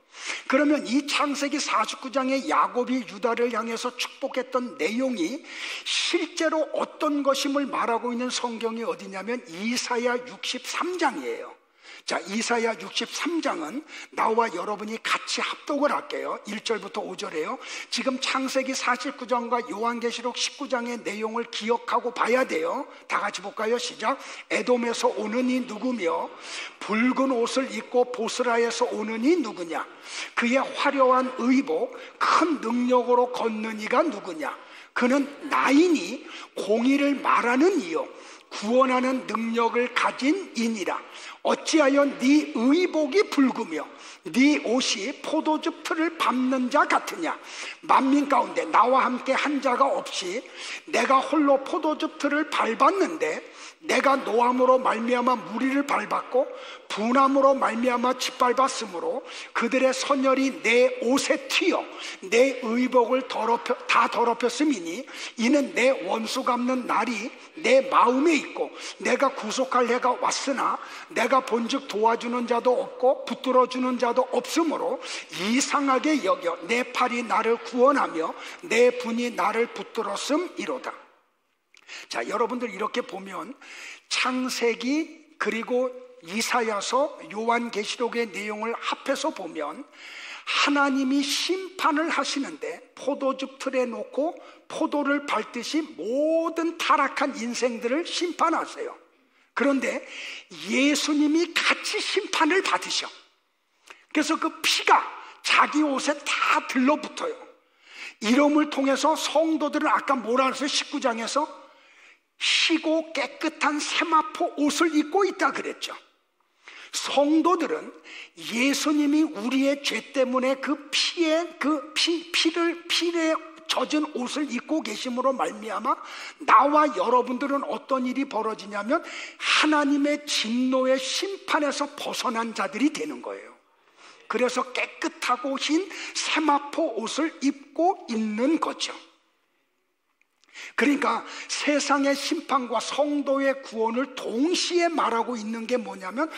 그러면 이 창세기 49장의 야곱이 유다를 향해서 축복했던 내용이 실제로 어떤 것임을 말하고 있는 성경이 어디냐면 이사야 63장이에요. 자, 이사야 63장은 나와 여러분이 같이 합독을 할게요. 1절부터 5절이에요. 지금 창세기 49장과 요한계시록 19장의 내용을 기억하고 봐야 돼요. 다 같이 볼까요? 시작. 에돔에서 오는 이 누구며 붉은 옷을 입고 보스라에서 오는 이 누구냐? 그의 화려한 의복 큰 능력으로 걷는 이가 누구냐? 그는 나이니 공의를 말하는 이요 구원하는 능력을 가진 이니라. 어찌하여 네 의복이 붉으며 네 옷이 포도즙 틀을 밟는 자 같으냐? 만민 가운데 나와 함께 한 자가 없이 내가 홀로 포도즙 틀을 밟았는데 내가 노함으로 말미암아 무리를 밟았고 분함으로 말미암아 짓밟았으므로 그들의 선열이 내 옷에 튀어 내 의복을 다 더럽혔음이니 이는 내 원수 갚는 날이 내 마음에 있고 내가 구속할 해가 왔으나 내가 본즉 도와주는 자도 없고 붙들어주는 자도 없으므로 이상하게 여겨 내 팔이 나를 구원하며 내 분이 나를 붙들었음이로다. 자, 여러분들 이렇게 보면 창세기 그리고 이사야서 요한계시록의 내용을 합해서 보면 하나님이 심판을 하시는데 포도즙 틀에 놓고 포도를 밟듯이 모든 타락한 인생들을 심판하세요. 그런데 예수님이 같이 심판을 받으셔. 그래서 그 피가 자기 옷에 다 들러붙어요. 이름을 통해서 성도들은 아까 뭐라 그랬어요? 19장에서 희고 깨끗한 세마포 옷을 입고 있다 그랬죠. 성도들은 예수님이 우리의 죄 때문에 그 피에 젖은 옷을 입고 계심으로 말미암아 나와 여러분들은 어떤 일이 벌어지냐면 하나님의 진노의 심판에서 벗어난 자들이 되는 거예요. 그래서 깨끗하고 흰 세마포 옷을 입고 있는 거죠. 그러니까 세상의 심판과 성도의 구원을 동시에 말하고 있는 게 뭐냐면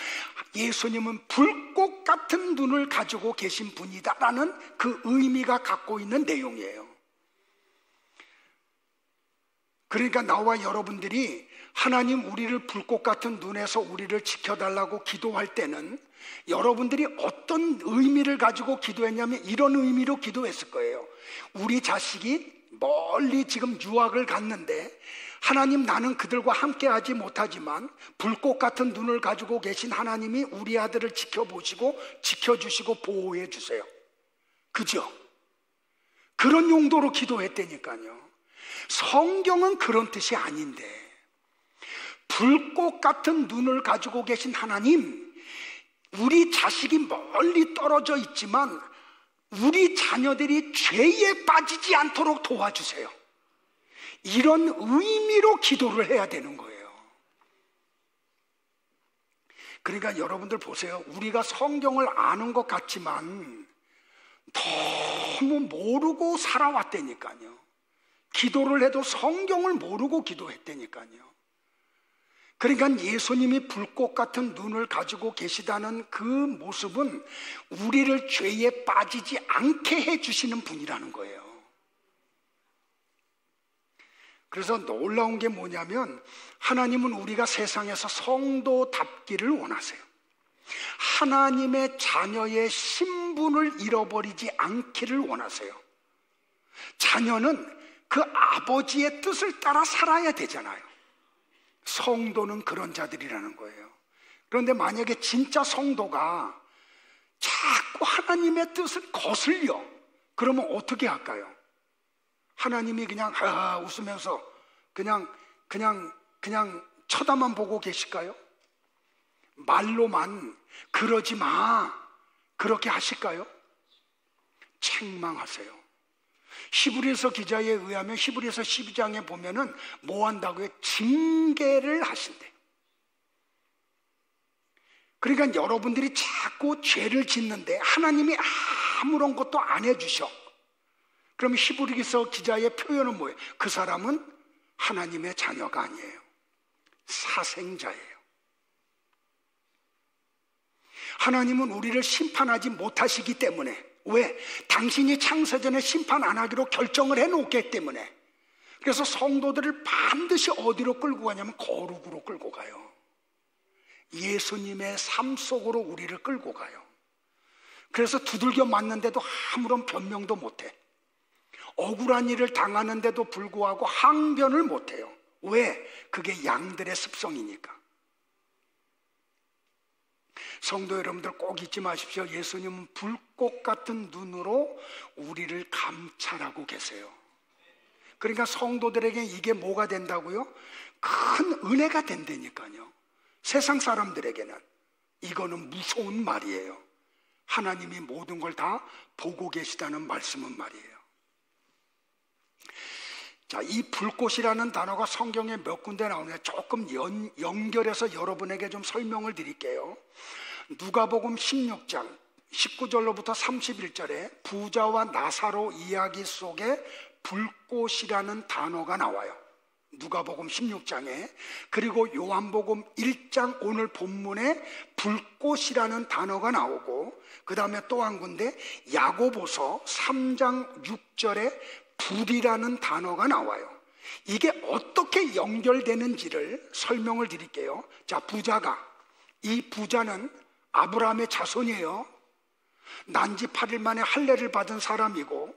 예수님은 불꽃 같은 눈을 가지고 계신 분이다라는 그 의미가 갖고 있는 내용이에요. 그러니까 나와 여러분들이 하나님 우리를 불꽃 같은 눈에서 우리를 지켜달라고 기도할 때는 여러분들이 어떤 의미를 가지고 기도했냐면 이런 의미로 기도했을 거예요. 우리 자식이 멀리 지금 유학을 갔는데 하나님 나는 그들과 함께 하지 못하지만 불꽃 같은 눈을 가지고 계신 하나님이 우리 아들을 지켜보시고 지켜주시고 보호해 주세요. 그죠? 그런 용도로 기도했다니까요. 성경은 그런 뜻이 아닌데 불꽃 같은 눈을 가지고 계신 하나님, 우리 자식이 멀리 떨어져 있지만 우리 자녀들이 죄에 빠지지 않도록 도와주세요. 이런 의미로 기도를 해야 되는 거예요. 그러니까 여러분들 보세요. 우리가 성경을 아는 것 같지만 너무 모르고 살아왔다니까요. 기도를 해도 성경을 모르고 기도했다니까요. 그러니까 예수님이 불꽃 같은 눈을 가지고 계시다는 그 모습은 우리를 죄에 빠지지 않게 해주시는 분이라는 거예요. 그래서 놀라운 게 뭐냐면 하나님은 우리가 세상에서 성도답기를 원하세요. 하나님의 자녀의 신분을 잃어버리지 않기를 원하세요. 자녀는 그 아버지의 뜻을 따라 살아야 되잖아요. 성도는 그런 자들이라는 거예요. 그런데 만약에 진짜 성도가 자꾸 하나님의 뜻을 거슬려, 그러면 어떻게 할까요? 하나님이 그냥 웃으면서 그냥 쳐다만 보고 계실까요? 말로만 그러지 마 그렇게 하실까요? 책망하세요. 히브리서 기자에 의하면 히브리서 12장에 보면은 뭐 한다고요? 징계를 하신대. 그러니까 여러분들이 자꾸 죄를 짓는데 하나님이 아무런 것도 안 해주셔. 그럼 히브리서 기자의 표현은 뭐예요? 그 사람은 하나님의 자녀가 아니에요. 사생자예요. 하나님은 우리를 심판하지 못하시기 때문에, 왜? 당신이 창세전에 심판 안 하기로 결정을 해놓기 때문에. 그래서 성도들을 반드시 어디로 끌고 가냐면 거룩으로 끌고 가요. 예수님의 삶 속으로 우리를 끌고 가요. 그래서 두들겨 맞는데도 아무런 변명도 못해. 억울한 일을 당하는데도 불구하고 항변을 못해요. 왜? 그게 양들의 습성이니까. 성도 여러분들 꼭 잊지 마십시오. 예수님은 불꽃 같은 눈으로 우리를 감찰하고 계세요. 그러니까 성도들에게 이게 뭐가 된다고요? 큰 은혜가 된다니까요. 세상 사람들에게는 이거는 무서운 말이에요. 하나님이 모든 걸 다 보고 계시다는 말씀은 말이에요. 자, 이 불꽃이라는 단어가 성경에 몇 군데 나오는데 조금 연결해서 여러분에게 좀 설명을 드릴게요. 누가복음 16장 19절로부터 31절에 부자와 나사로 이야기 속에 불꽃이라는 단어가 나와요. 누가복음 16장에. 그리고 요한복음 1장 오늘 본문에 불꽃이라는 단어가 나오고, 그 다음에 또 한 군데 야고보서 3장 6절에 불이라는 단어가 나와요. 이게 어떻게 연결되는지를 설명을 드릴게요. 자, 부자가, 이 부자는 아브라함의 자손이에요. 난지 8일 만에 할례를 받은 사람이고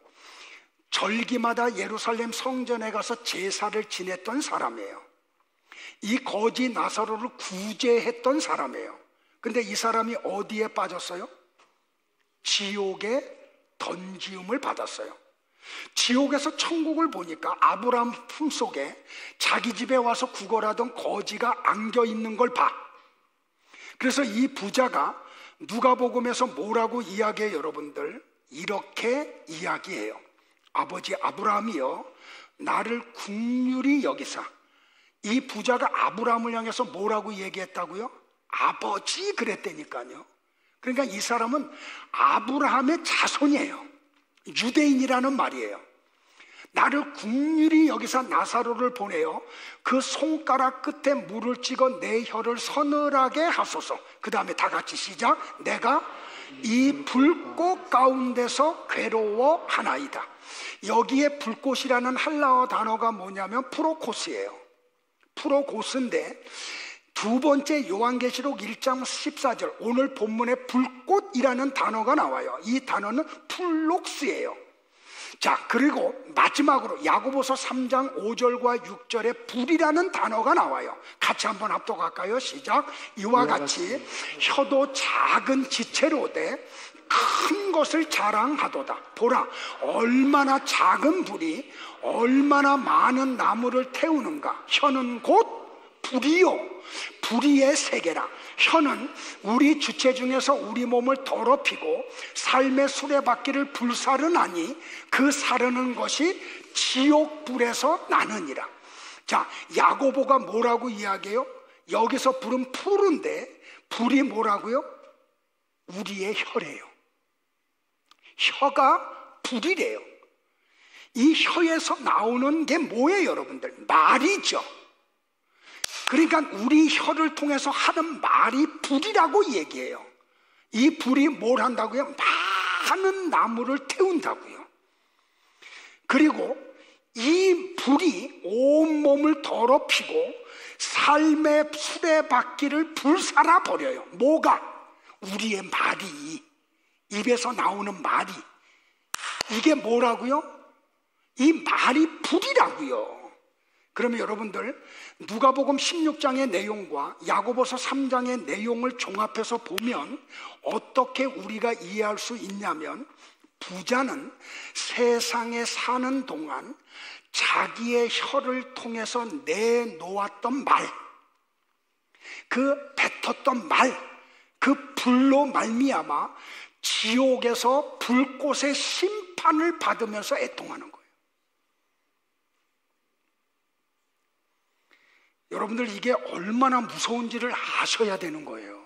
절기마다 예루살렘 성전에 가서 제사를 지냈던 사람이에요. 이 거지 나사로를 구제했던 사람이에요. 근데 이 사람이 어디에 빠졌어요? 지옥에 던지움을 받았어요. 지옥에서 천국을 보니까 아브라함 품속에 자기 집에 와서 구걸하던 거지가 안겨 있는 걸 봐. 그래서 이 부자가 누가복음에서 뭐라고 이야기해요? 여러분들, 이렇게 이야기해요. 아버지 아브라함이여, 나를 긍휼히 여기사. 이 부자가 아브라함을 향해서 뭐라고 얘기했다고요? 아버지 그랬다니까요. 그러니까 이 사람은 아브라함의 자손이에요. 유대인이라는 말이에요. 나를 긍휼히 여기사 나사로를 보내어 그 손가락 끝에 물을 찍어 내 혀를 서늘하게 하소서. 그 다음에 다 같이 시작. 내가 이 불꽃 가운데서 괴로워하나이다. 여기에 불꽃이라는 헬라어 단어가 뭐냐면 프로코스예요. 프로코스인데 두 번째 요한계시록 1장 14절 오늘 본문에 불꽃이라는 단어가 나와요. 이 단어는 플록스예요. 자, 그리고 마지막으로 야고보서 3장 5절과 6절에 불이라는 단어가 나와요. 같이 한번 합독할까요? 시작. 이와 같이 혀도 작은 지체로되 큰 것을 자랑하도다. 보라, 얼마나 작은 불이 얼마나 많은 나무를 태우는가. 혀는 곧 불이요 불의의 세계라. 혀는 우리 주체 중에서 우리 몸을 더럽히고 삶의 수레바퀴를 불사르나니 그 사르는 것이 지옥불에서 나느니라. 자, 야고보가 뭐라고 이야기해요? 여기서 불은 푸른데 불이 뭐라고요? 우리의 혀래요. 혀가 불이래요. 이 혀에서 나오는 게 뭐예요, 여러분들? 말이죠. 그러니까 우리 혀를 통해서 하는 말이 불이라고 얘기해요. 이 불이 뭘 한다고요? 많은 나무를 태운다고요. 그리고 이 불이 온몸을 더럽히고 삶의 수레바퀴를 불살아 버려요. 뭐가? 우리의 말이, 입에서 나오는 말이. 이게 뭐라고요? 이 말이 불이라고요. 그러면 여러분들 누가복음 16장의 내용과 야고보서 3장의 내용을 종합해서 보면 어떻게 우리가 이해할 수 있냐면, 부자는 세상에 사는 동안 자기의 혀를 통해서 내놓았던 말, 그 뱉었던 말, 그 불로 말미암아 지옥에서 불꽃의 심판을 받으면서 애통하는 거예요. 여러분들, 이게 얼마나 무서운지를 아셔야 되는 거예요.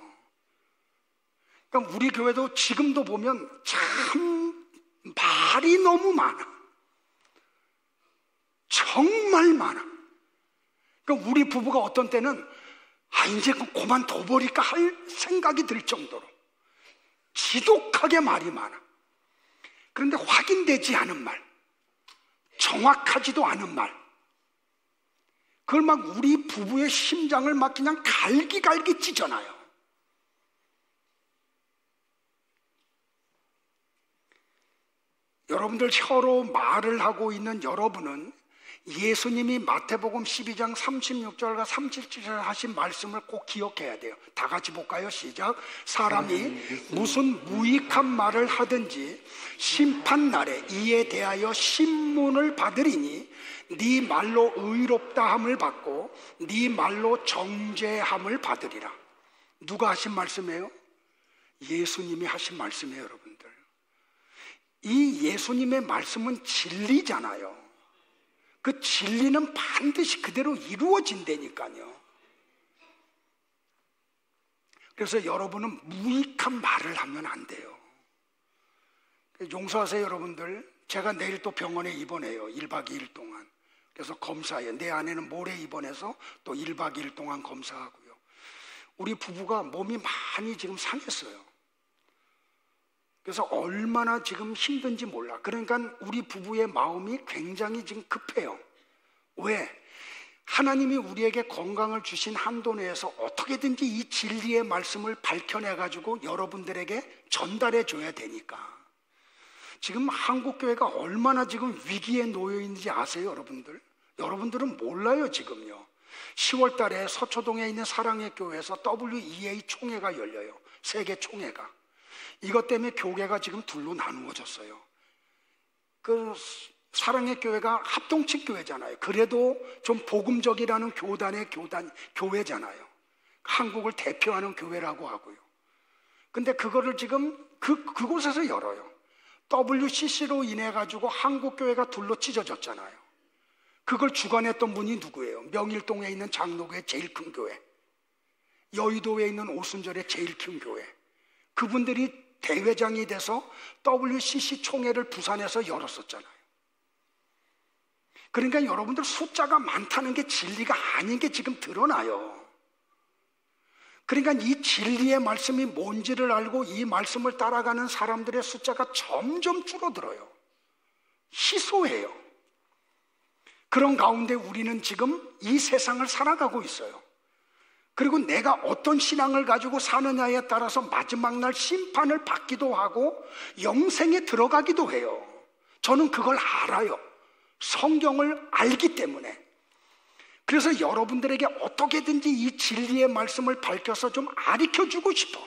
그러니까 우리 교회도 지금도 보면 참 말이 너무 많아. 정말 많아. 그러니까 우리 부부가 어떤 때는 이제 그만둬버릴까 할 생각이 들 정도로 지독하게 말이 많아. 그런데 확인되지 않은 말, 정확하지도 않은 말, 그걸 막 우리 부부의 심장을 막 그냥 갈기갈기 찢어놔요. 여러분들, 혀로 말을 하고 있는 여러분은 예수님이 마태복음 12장 36절과 37절 하신 말씀을 꼭 기억해야 돼요. 다 같이 볼까요? 시작. 사람이 무슨 무익한 말을 하든지 심판날에 이에 대하여 신문을 받으리니 네 말로 의롭다 함을 받고 네 말로 정죄함을 받으리라. 누가 하신 말씀이에요? 예수님이 하신 말씀이에요. 여러분들, 이 예수님의 말씀은 진리잖아요. 그 진리는 반드시 그대로 이루어진다니까요. 그래서 여러분은 무익한 말을 하면 안 돼요. 용서하세요 여러분들. 제가 내일 또 병원에 입원해요. 1박 2일 동안. 그래서 검사해요. 내 아내는 모레 입원해서 또 1박 2일 동안 검사하고요. 우리 부부가 몸이 많이 지금 상했어요. 그래서 얼마나 지금 힘든지 몰라. 그러니까 우리 부부의 마음이 굉장히 지금 급해요. 왜? 하나님이 우리에게 건강을 주신 한도 내에서 어떻게든지 이 진리의 말씀을 밝혀내가지고 여러분들에게 전달해 줘야 되니까. 지금 한국교회가 얼마나 지금 위기에 놓여 있는지 아세요 여러분들? 여러분들은 몰라요 지금요. 10월 달에 서초동에 있는 사랑의 교회에서 WEA 총회가 열려요. 세계 총회가. 이것 때문에 교회가 지금 둘로 나누어졌어요. 그 사랑의 교회가 합동측 교회잖아요. 그래도 좀 복음적이라는 교회잖아요. 한국을 대표하는 교회라고 하고요. 근데 그거를 지금 그곳에서 열어요. WCC로 인해 가지고 한국교회가 둘로 찢어졌잖아요. 그걸 주관했던 분이 누구예요? 명일동에 있는 장로교회 제일 큰 교회, 여의도에 있는 오순절의 제일 큰 교회. 그분들이 대회장이 돼서 WCC 총회를 부산에서 열었었잖아요. 그러니까 여러분들 숫자가 많다는 게 진리가 아닌 게 지금 드러나요. 그러니까 이 진리의 말씀이 뭔지를 알고 이 말씀을 따라가는 사람들의 숫자가 점점 줄어들어요. 희소해요. 그런 가운데 우리는 지금 이 세상을 살아가고 있어요. 그리고 내가 어떤 신앙을 가지고 사느냐에 따라서 마지막 날 심판을 받기도 하고 영생에 들어가기도 해요. 저는 그걸 알아요. 성경을 알기 때문에. 그래서 여러분들에게 어떻게든지 이 진리의 말씀을 밝혀서 좀 가르쳐주고 싶어.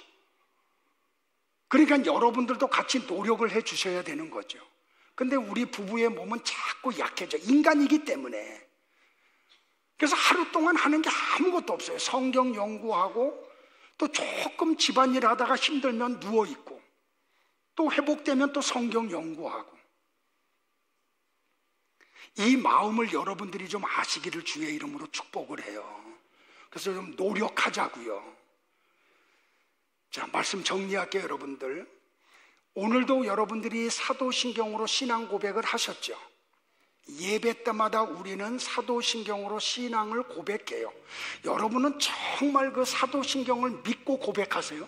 그러니까 여러분들도 같이 노력을 해 주셔야 되는 거죠. 근데 우리 부부의 몸은 자꾸 약해져. 인간이기 때문에. 그래서 하루 동안 하는 게 아무것도 없어요. 성경 연구하고 또 조금 집안일 하다가 힘들면 누워있고 또 회복되면 또 성경 연구하고. 이 마음을 여러분들이 좀 아시기를 주의 이름으로 축복을 해요. 그래서 좀 노력하자고요. 자, 말씀 정리할게요 여러분들. 오늘도 여러분들이 사도신경으로 신앙 고백을 하셨죠. 예배 때마다 우리는 사도신경으로 신앙을 고백해요. 여러분은 정말 그 사도신경을 믿고 고백하세요?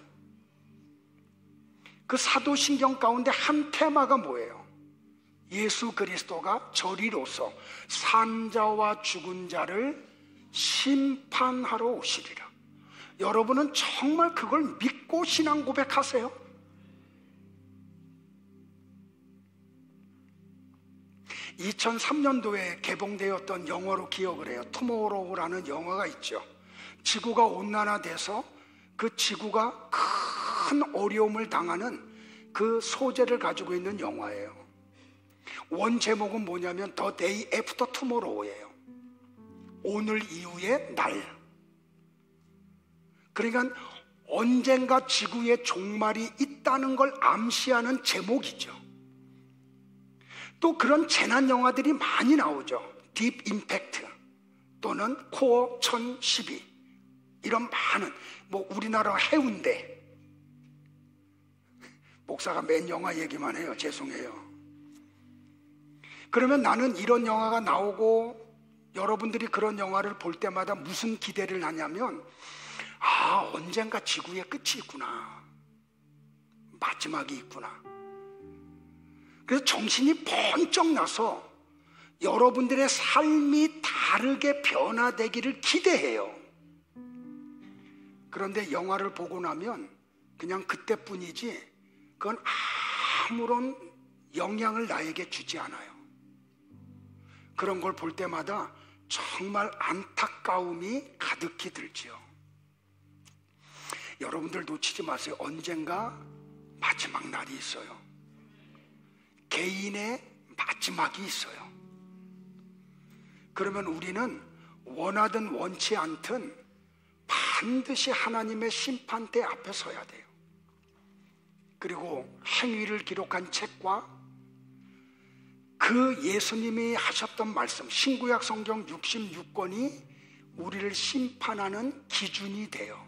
그 사도신경 가운데 한 테마가 뭐예요? 예수 그리스도가 저리로서 산자와 죽은 자를 심판하러 오시리라. 여러분은 정말 그걸 믿고 신앙 고백하세요? 2003년도에 개봉되었던 영화로 기억을 해요. 투모로우라는 영화가 있죠. 지구가 온난화돼서 그 지구가 큰 어려움을 당하는 그 소재를 가지고 있는 영화예요. 원 제목은 뭐냐면 The Day After Tomorrow예요. 오늘 이후의 날. 그러니까 언젠가 지구의 종말이 있다는 걸 암시하는 제목이죠. 또 그런 재난 영화들이 많이 나오죠. 딥 임팩트 또는 코어 1012 이런 많은, 뭐 우리나라 해운대, 목사가 맨 영화 얘기만 해요. 죄송해요. 그러면 나는 이런 영화가 나오고 여러분들이 그런 영화를 볼 때마다 무슨 기대를 하냐면, 아, 언젠가 지구의 끝이 있구나, 마지막이 있구나. 그래서 정신이 번쩍 나서 여러분들의 삶이 다르게 변화되기를 기대해요. 그런데 영화를 보고 나면 그냥 그때뿐이지 그건 아무런 영향을 나에게 주지 않아요. 그런 걸 볼 때마다 정말 안타까움이 가득히 들지요. 여러분들 놓치지 마세요. 언젠가 마지막 날이 있어요. 개인의 마지막이 있어요. 그러면 우리는 원하든 원치 않든 반드시 하나님의 심판대 앞에 서야 돼요. 그리고 행위를 기록한 책과 그 그 예수님이 하셨던 말씀, 신구약 성경 66권이 우리를 심판하는 기준이 돼요.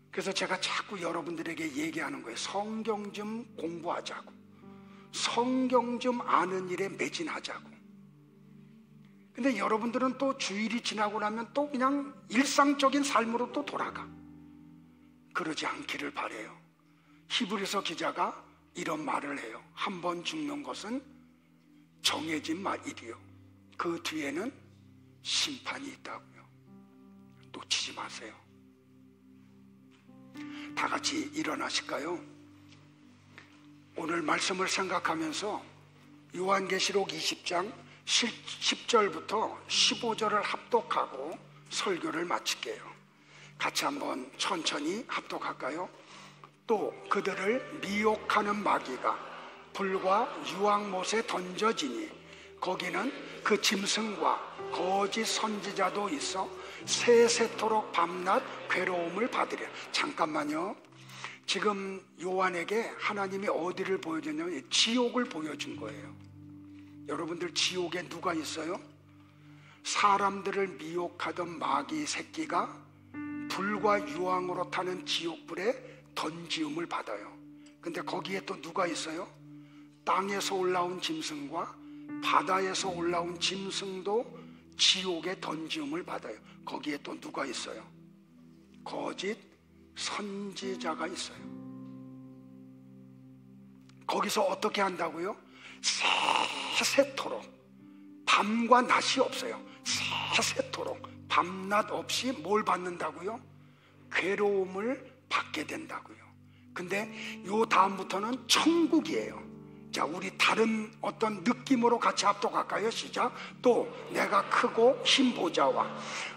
그래서 제가 자꾸 여러분들에게 얘기하는 거예요. 성경 좀 공부하자고, 성경 좀 아는 일에 매진하자고. 근데 여러분들은 또 주일이 지나고 나면 또 그냥 일상적인 삶으로 또 돌아가. 그러지 않기를 바라요. 히브리서 기자가 이런 말을 해요. 한 번 죽는 것은 정해진 일이요, 그 뒤에는 심판이 있다고요. 놓치지 마세요. 다 같이 일어나실까요? 오늘 말씀을 생각하면서 요한계시록 20장 10절부터 15절을 합독하고 설교를 마칠게요. 같이 한번 천천히 합독할까요? 또 그들을 미혹하는 마귀가 불과 유황못에 던져지니 거기는 그 짐승과 거짓 선지자도 있어 세세토록 밤낮 괴로움을 받으리라. 잠깐만요. 지금 요한에게 하나님이 어디를 보여줬냐면 지옥을 보여준 거예요. 여러분들, 지옥에 누가 있어요? 사람들을 미혹하던 마귀 새끼가 불과 유황으로 타는 지옥불에 던지움을 받아요. 근데 거기에 또 누가 있어요? 땅에서 올라온 짐승과 바다에서 올라온 짐승도 지옥에 던지움을 받아요. 거기에 또 누가 있어요? 거짓 선지자가 있어요. 거기서 어떻게 한다고요? 세세토록, 밤과 낮이 없어요. 세세토록 밤낮 없이 뭘 받는다고요? 괴로움을 받게 된다고요. 근데 요 다음부터는 천국이에요. 자, 우리 다른 어떤 느낌으로 같이 합독할까요? 시작. 또 내가 크고 흰 보좌와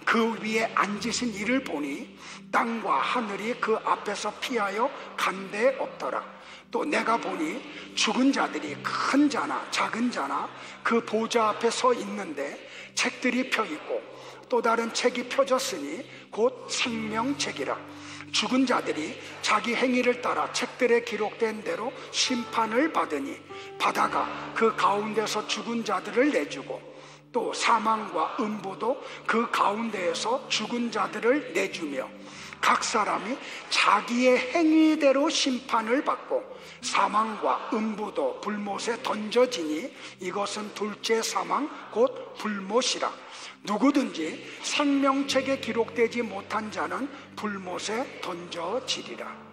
그 위에 앉으신 이를 보니 땅과 하늘이 그 앞에서 피하여 간데 없더라. 또 내가 보니 죽은 자들이 큰 자나 작은 자나 그 보좌 앞에 서 있는데 책들이 펴 있고 또 다른 책이 펴졌으니 곧 생명책이라. 죽은 자들이 자기 행위를 따라 책들에 기록된 대로 심판을 받으니 바다가 그 가운데서 죽은 자들을 내주고 또 사망과 음부도 그 가운데에서 죽은 자들을 내주며 각 사람이 자기의 행위대로 심판을 받고 사망과 음부도 불못에 던져지니 이것은 둘째 사망 곧 불못이라. 누구든지 생명책에 기록되지 못한 자는 불못에 던져지리라.